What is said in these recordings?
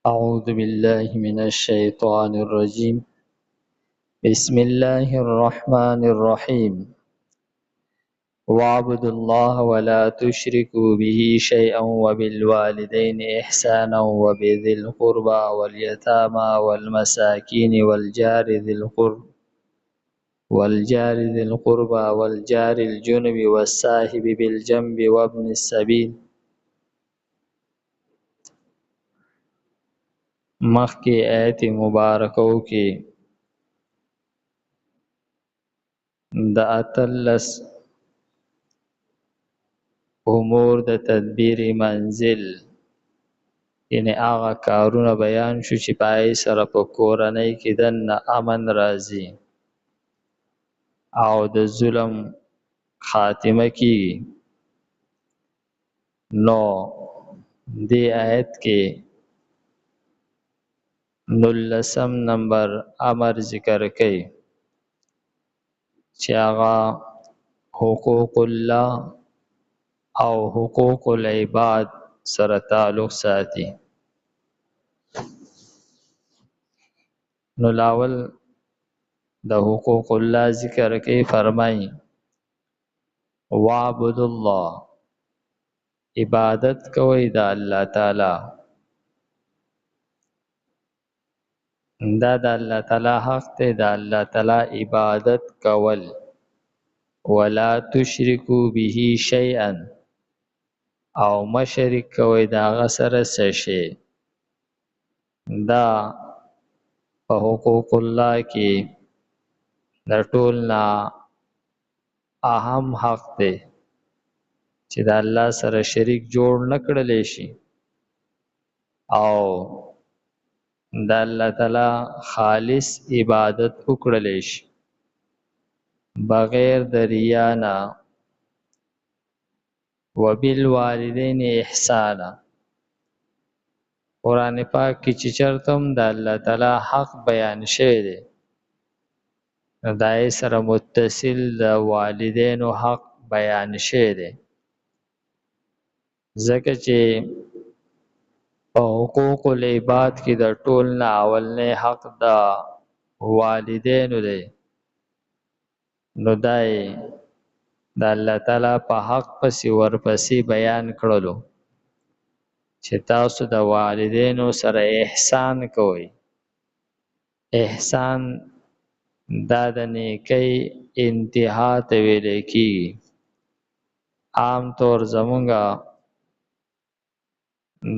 أعوذ بالله من الشيطان الرجيم. بسم الله الرحمن الرحيم. واعبدوا الله ولا تشركوا به شيئا وبالوالدين إحسانا وبذي القربى واليتامى والمساكين والجار ذي القربى والجار الجنب والصاحب بالجنب وابن السبيل. مخکې آیت مبارکو کې د اتلس امور د تدبیر منزل یعنی هغه کارونه بیان شو چې پای سره په کورنۍ کې دننه امن راځي او د ظلم خاتمه کیږي. نو دې آیت کې 19 نمبر امر ذکر کړي چې هغه حقوق الله او حقوق العباد سره تعلق ساتي. نو لاول د حقوق الله ذکر کوي، فرمایي وعبد الله، عبادت کوي د الله تعالی. دا د الله تعالی حق دی، د الله تعالی عبادت کول. ولا تشرکو به شیئا، او مشرک کوي د هغه سره څه شی. دا په حقوق الله کې د ټول نه اهم حق دی چې د الله سره شریک جوړ نه کړلی شي او د الله تعالی خالص عبادت وکړلی شي بغیر د ریا نه. وبالوالدین احسانا، قرآن پاک کې چې چېرته هم د الله تعالی حق بیان شوی دی نو د هغې سره متصل د والدینو حق بیان شوی دی، ځکه چې په حقوق العباد کې د ټول نه اولنی حق د والدینو دی. نو دا یې د الله تعالی په حق پسې ورپسې بیان کړلو چې تاسو د والدینو سره احسان کوئ. احسان دا د نیکۍ انتها ته ویلی کېږي. عام طور زمونږه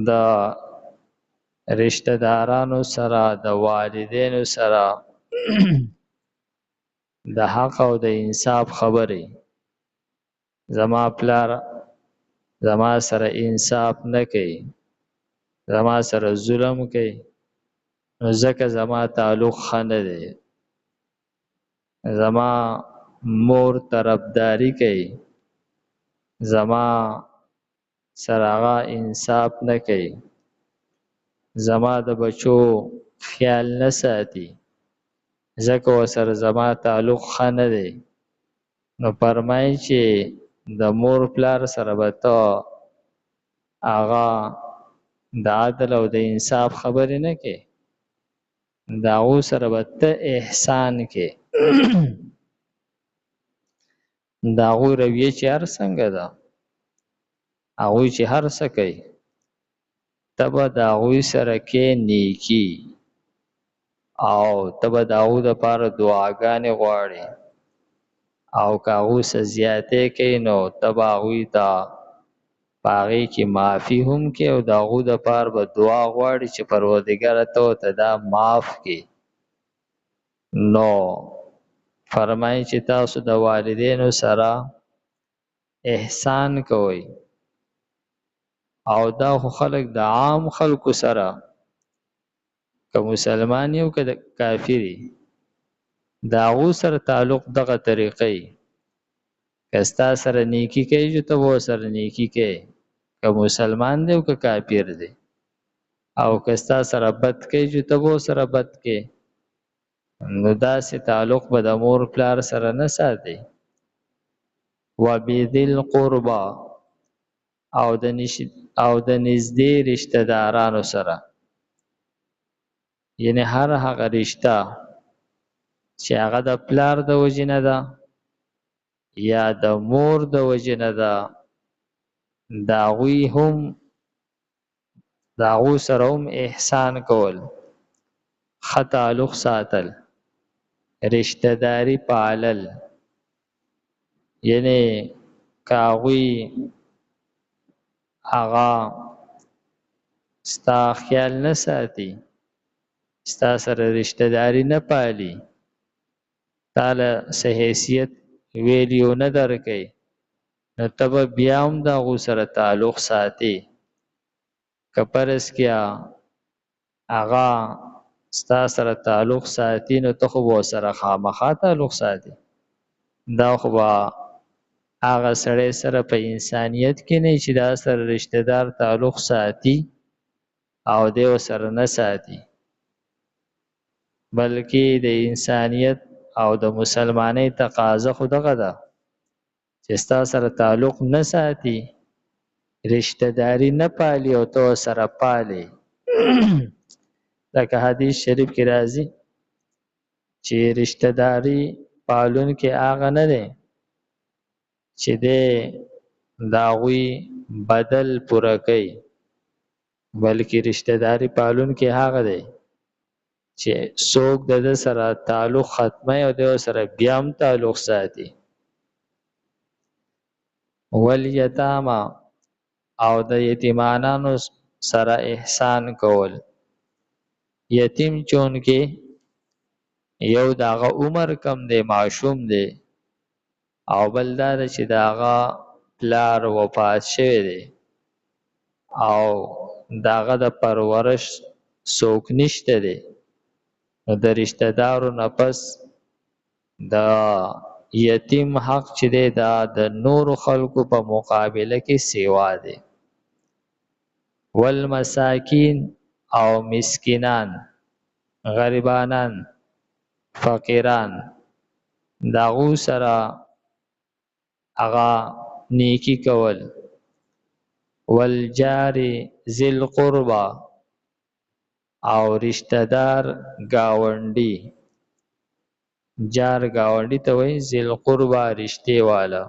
د رشتہ دارانو سره د والدینو سره د حق او د انصاف خبرې، زما پلار زما سره انصاف نه کوي، زما سره ظلم کوي، نو ځکه زما تعلق ښه نه دی. زما مور طرفداري کوي، زما سره هغه انصاف نه کوي، زما د بچو خیال نه ساتي، ځکه ورسره زما تعلق ښه نه دی. نو فرمایي چې د مور پلار سره به ته هغه د عدل او د انصاف خبرې نه کوې، د هغو سره به ته احسان کوې. د هغوی رویه چې هر څنګه ده، هغوی چې هر څه کوي، ته به د هغوی سره کې نیکي او ته به د هغو دپاره دعاګانې غواړې، او که هغوی څه زیاتې کوي نو ته به هغوی ته په هغې کې معافي هم کوې او د هغو دپاره به دعا غواړې چې پروردګاره ته ورته دا معاف کړې. نو فرمایي چې تاسو د والدینو سره احسان کوئ. او دا خو خلک د عام خلکو سره، که مسلمان یو که کافری، د هغو سره تعلق دغه طریقې. که ستا سره نیکي کوي چې ته به ورسره نیکي کوې، که مسلمان دی او که کافر دی. او که ستا سره بد کوي چې ته به ورسره بد کوې، نو داسې تعلق به د مور پلار سره نه ساتي. وبذی القربی، او د نږدې رشتہ دارانو سره. یعنی هر هغه رشته چې هغه د پلار د وجې نه ده یا د مور د وجې نه ده، د هغو سره هم احسان کول، ښه تعلق ساتل، رشته داری پالل. یعنی که هغوی هغه ستا خیال نه ساتي، ستا سره رشته داری نه پالي، تاله څه حیثیت ویلیو نه درکوي، نو ته به بیا هم د هغو سره تعلق ساتي. که فرض کړه هغه ستا سره تعلق ساتي، نو ته خو به ورسره خامخا تعلق ساتي. دا خو به هغه سړی سره په انسانیت کې نه چې دا سره رشته دار تعلق ساتي او دی ورسره نه ساتي، بلکې د انسانیت او د مسلمانۍ تقاضا خو دغه ده چې ستا سره تعلق نه ساتي، رشته داری نه پالي او ته ورسره پالي. لکه حدیث شریف کې راځي چې رشته داری پالونکی هغه نه دی چې دی د هغوی بدل پوره کوي، بلکې رشته داری پالونکی هغه دی چې څوک د ده سره تعلق ختمه او د سره بیا هم تعلق ساتي. والیتاما او د یتیمانانو سره احسان کول. یتیم چون کې یو داغه عمر کم دی، معشوم دی، او بل دا چې داغه پلار وفات شوی دی او داغه د پرورش څوک نشته دی، نو د رشته دارو نه پس د یتیم حق چې دی دا د نورو خلکو په مقابله کې سیوا دی. والمساکین او مسکینان، غریبانان، فقیران، داغو سره هغه نیکی کول. والجار ذی القربى او رشتہ دار گاونډي، جار گاونډي ته وایي ذی القربى رشتې والا.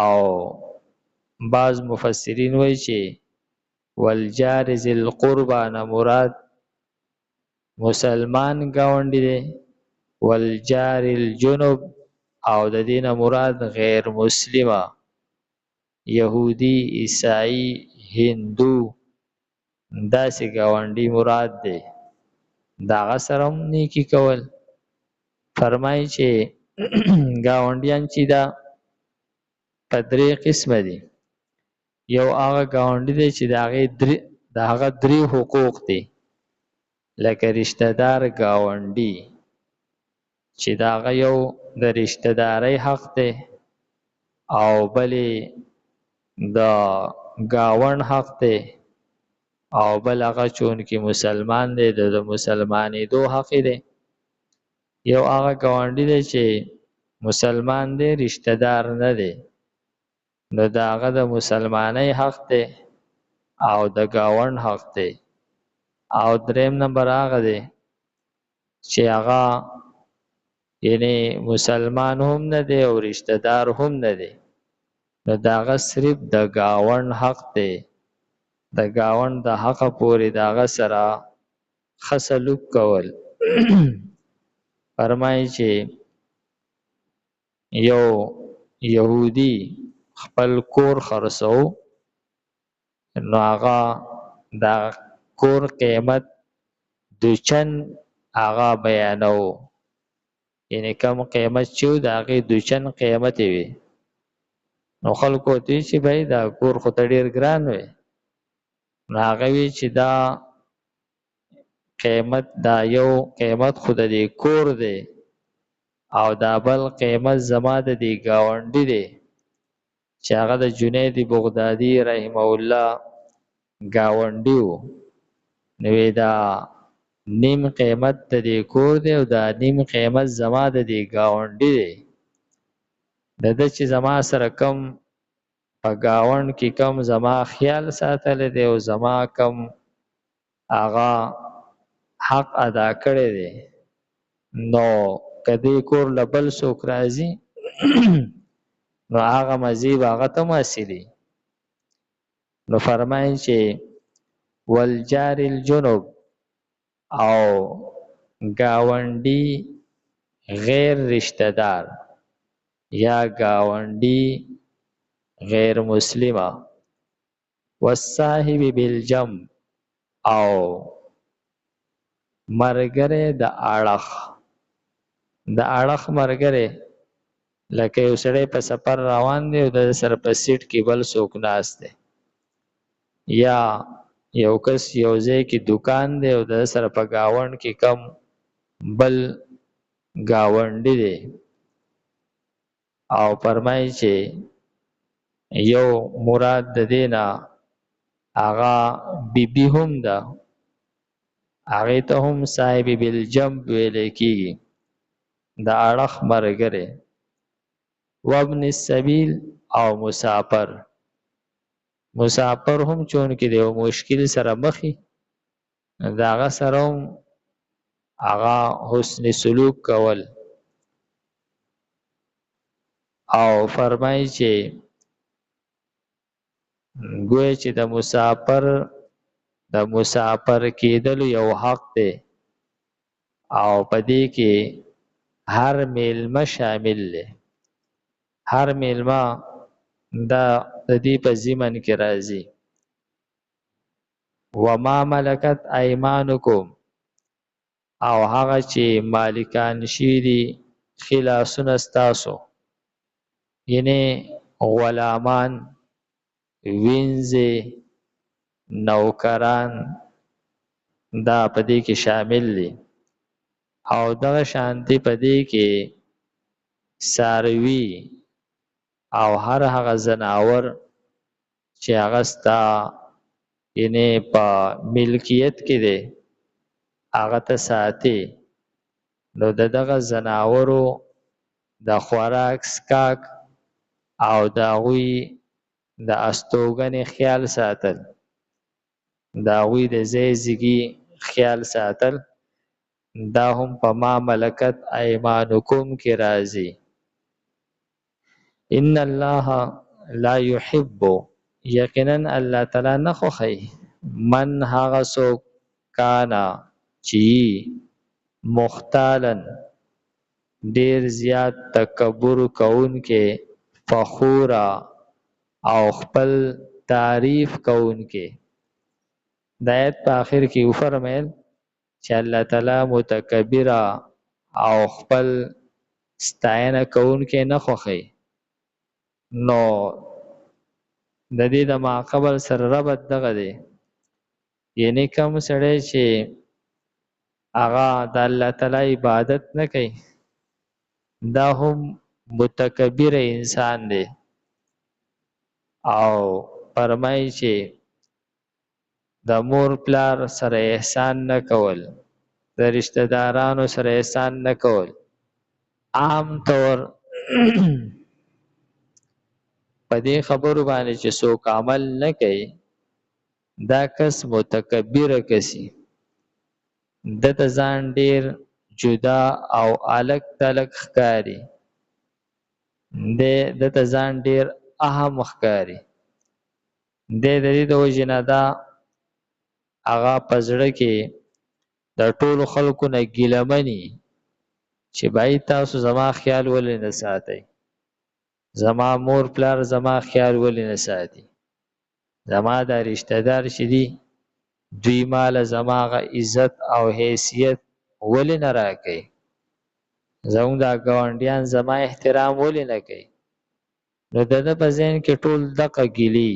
او بعض مفسرین وایي چې والجار ذی القربى نه مراد مسلمان گاونډي دی، والجار الجنوب او د دینه مراد غیر مسلمه، یهودی، عیسائی، هندو، داسې گاونډي مراد دی. داغه سره هم نیکی کول. فرمایي چې گاونډیان چې دا په درې قسمه دي. یو هغه گاونډي دی چې د هغه درې حقوق دي، لکه رشتہ دار گاونډي چې داغه یو د رشتہ دارۍ حق دی، او بلې د گاوند حق دی، او بل هغه چون کې مسلمان دی د مسلمانېدو حق دی. یو هغه گاونډي دی چې مسلمان دی رشتہ دار نه دی، نو د هغه د مسلمانۍ حق دی او د گاوند حق دی. او دریم نمبر هغه دی چې هغه یعنی مسلمان هم نه دی او رشتہ دار هم نه دی، نو د هغه صرف د گاوند حق دی. د گاوند د حق پورې د هغه سره ښه سلوک کول. فرمایي چې یو یهودي خپل کور خرڅو، نو هغه د کور قیمت دوچن هغه بیانو، یعنی کم قیمت چې و د هغې دوچن قیمت وي. نو خلکو ته چې بھائی دا کور خو ته ډېر ګران وی، نو هغه وی چې دا قیمت، دا یو قیمت خو د دې کور دی او دا بل قیمت زما د دې ګاونډي دی چې هغه د جنید بغدادي رحمه الله ګاونډي و. نو دا نیم قیمت د دې کور دی او دا نیم قیمت زما د دې ګاونډي دی. د ده چې زما سره کم په گاوند کې کم زما خیال ساتلی دی او زما کم هغه حق ادا کړی دی نو کدی کور لبل څوک راځي نو هغه مزي به هغه ته حاصلي. نو فرمایي چې والجار الجنوب او گاونډي غیر رشتہ دار یا گاونډي غیر مسلمه والصاحب بالجنب او مرګره د اړخ مرګره لکه یو سړی په سفر روان دی او د سر په سیټ کې بل څوک ناست دی یا یو کس یو ځای کې دکان دی او د سر په گاوند کې کم بل گاونډي دی او فرمایي چې یو مراد د دینا هغه بیبي هم ده هغه ته هم صاحب بالجنب ویل کېږي د اړخ مرګره وابن السبیل او مسافر هم چون کې د مشکل سره مخي داغه سره هم هغه حسن سلوک کول او فرمایي چې ګویا چې د مسافر کېدل یو حق دی او پدې کې هر میلمه شامل دی هر میلمه دا د دې په ضمن کې راځي وما ملکت ایمانکم او هغه چې مالکان شي دي خلاصونه ستاسو یعنی غلامان وینځي نوکران دا پدې کې شامل دي او دغه شانتي پدې کې ساروي او هر هغه زناور چې هغه ستا یعنی په ملکیت کې دی هغه ته ساتي نو دغه زناورو د خوراک سکاک او د هغوی د استوګنې خیال ساتل د هغوی د ځای زیږي خیال ساتل دا هم په ما ملکت ایمانکم کې راځي ان الله لا يحب یقینا الله تعالی نه خوښي من هغه څوک کانا چې مختالن ډیر زیات تکبر کوونکې فخورا او خپل تعریف کوونکې د آیت په آخر کې وفرمایل چې الله تعالی متکبر او خپل ستاینه کوونکې نه خوښي نو د دې د ماقبل سره ربط دغه دی یعنی کوم سړی چې هغه د الله تعالی عبادت نه کوي دا هم متکبر انسان دی او فرمایي چې د مور پلار سره احسان نه کول د رشتہ دارانو سره احسان نه کول عام طور په دې خبرو باندې چې څوک عمل نه کوي دا کس متکبر کسي د ځان ډیر جدا او الګ تلګ ښکاري د ځان ډیر اهم ښکاري د دې د وجنه دا هغه پزړه کې د ټولو خلکو نه ګیلمني چې بای تاسو زما خیال ولې نه ساتئ زما مور پلار زما خیال ولې نه ساتي زما د رشتہ دار چې دي دوی مال زماغه عزت او حیثیت ولې نه راکړي زموږ د ګاونډیان زما احترام ولې نه کوي نو د په ذهن کې ټول دغه ګیلي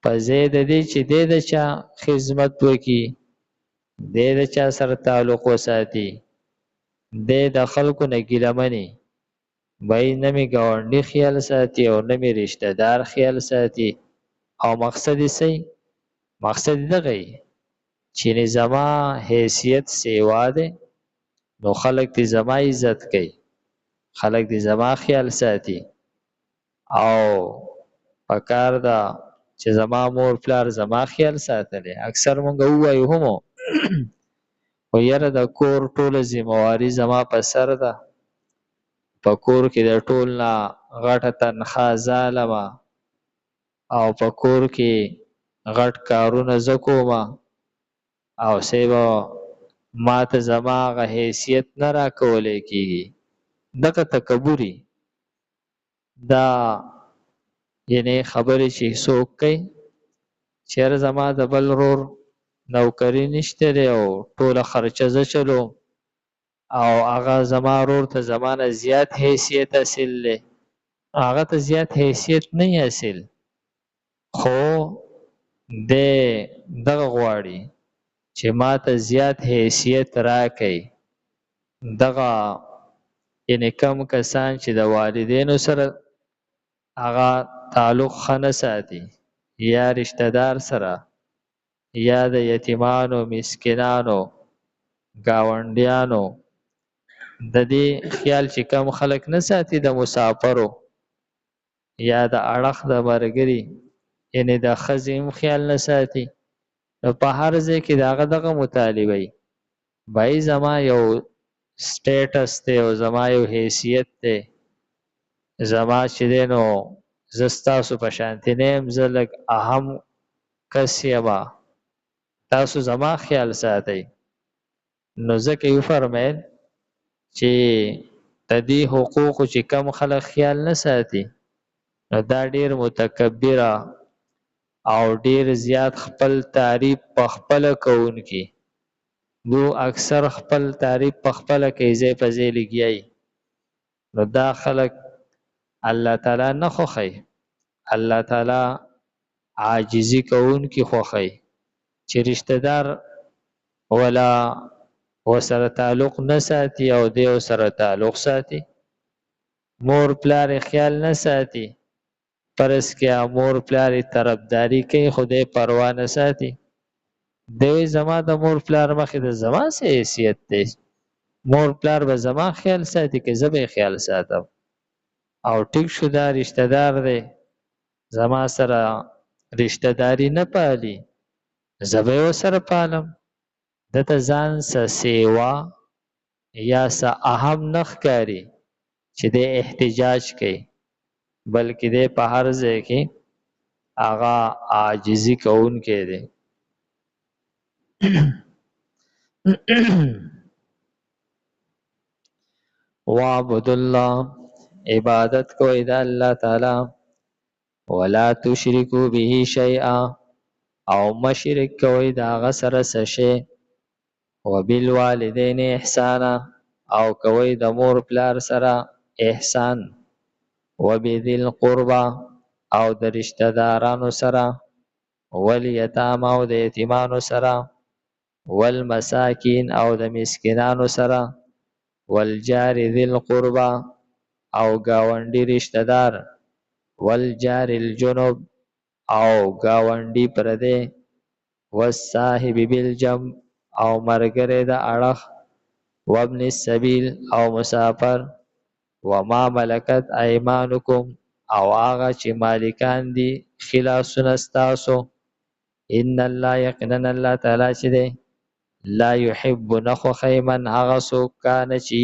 په ځای د دې چې د چا خدمت وکړي د چا سره تعلق وساتي د خلکو نه ګیلمني وای نه می ګاونډي خیال ساتي او نه می رشتہ دار خیال ساتي او مقصد یې سي مقصد دغه چې زما حیثیت سیوا ده نو خلق دې زما عزت کوي خلق دې زما خیال ساتي او پکار دا چې زما مور پلار زما خیال ساتلی اکثر مونږ وایو هم خو یره د کور ټوله ذمواري زما په سر ده. په کور کې د ټول نه غټه تنخوا ظالمه او په کور کې غټ کارونه زه کومه او سیبا ما ته زما هغه حیثیت نه راکولی کېږي. دغه تکبري دا یعنی خبرې چې څوک کوي چېرې زما د بل ورور نوکري نشته دی او ټوله خرچه زه چلوم او هغه زما ورور ته زما نه زیات حیثیت حاصل دی. هغه ته زیات حیثیت نه حاصل خو دی دغه غواړي چې ما ته زیات حیثیت راکړي. دغه یعنی کم کسان چې د والدینو سره هغه تعلق ښه نه ساتي یا رشتہ دار سره یا د یتیمانو مسکینانو ګاونډیانو د دې خیال چې کم خلک نه ساتي د مسافرو یا د اړخ د ملګري یعنی د ښځې هم خیال نه ساتي نو په هر ځای کې د هغه دغه مطالبه وي بای زما یو سټیټس دی او زما یو حیثیت دی زما چې دی نو زه ستاسو په شانتې نه یم زه لږ اهم کس یمه تاسو زما خیال ساتئ. نو ځکه یې وفرمیل چې د دې حقوقو چې کم خلک خیال نه ساتي نو دا ډیر متکبره او ډیر زیات خپل تعریف په خپله کوونکي دو اکثر خپل تعریف په خپله کوي ځای په ځای لګیایي. نو دا خلک الله تعالی نه خوښوي. الله تعالی عاجزي کوونکي خوښوي چې رشتہ دار ولا ورسره تعلق نه ساتي او دی ورسره تعلق ساتي. مور پلار خیال نه ساتي پرس کې مور پلار طرفداري کوي خدای پروا نه ساتي. دوی زما د مور پلار مخې د زما څه حیثیت دی مور پلار به زما خیال ساتي که زه به خیال ساتم او ټیک شو دا رشتہ دار دی زما سره رشتہ داری نه پالي زه به یې ورسره پالم. دته ځان څه سیوا یا څه اهم نه ښکاري چې دی احتجاج کوي بلکې دی په هر ځای کې هغه عاجزي کوونکی دی. وعبد الله عبادت کوئ د الله تعالی ولا تشرکو به شیئا او مشرک کوئ د هغه سره څه شی وبالوالدین احسانا او کوئ د مور پلار سره احسان وبذل القربى او د رشتہ دارانو سره والیتاما او د یتیمانو سره والمساکین او د مسکینانو سره والجار ذی القربى او گاونډي رشتہ دار والجار الجنوب او گاونډي پردې والصاحب بالجنب او مرګره د اړخ وابن السبیل او مسافر وما ملکت ایمانکم او هغه چې مالکان دي خلاصونه ستاسو ان الله یقینا الله تعالی چې دی لا يحب نخوخی من هغه څوک کانه چې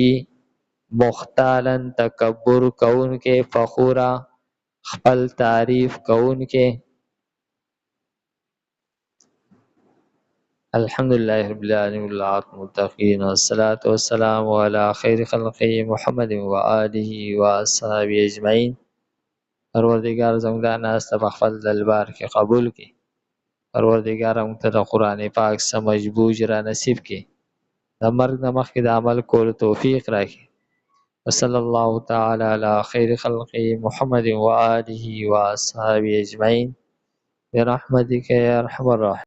مختالا تکبر کوونکې فخورا خپل تعریف کوونکې. الحمدلله رب العالمین والعاقبۃ للمتقین والصلاة والسلام علی خیر خلقه محمد و آله و اصحابه اجمعین. پروردگار زموږ دا ناسته په خپل دربار کې قبول کړي. پروردگار موږ ته د قرآن پاک سمجھ بوجھ را نصیب کړي. د مرګ نه مخکې د عمل کولو توفیق راکړي. وصلی الله تعالی علی خیر خلقه محمد و آله و اصحابه اجمعین برحمتک یا ارحم الراحمین.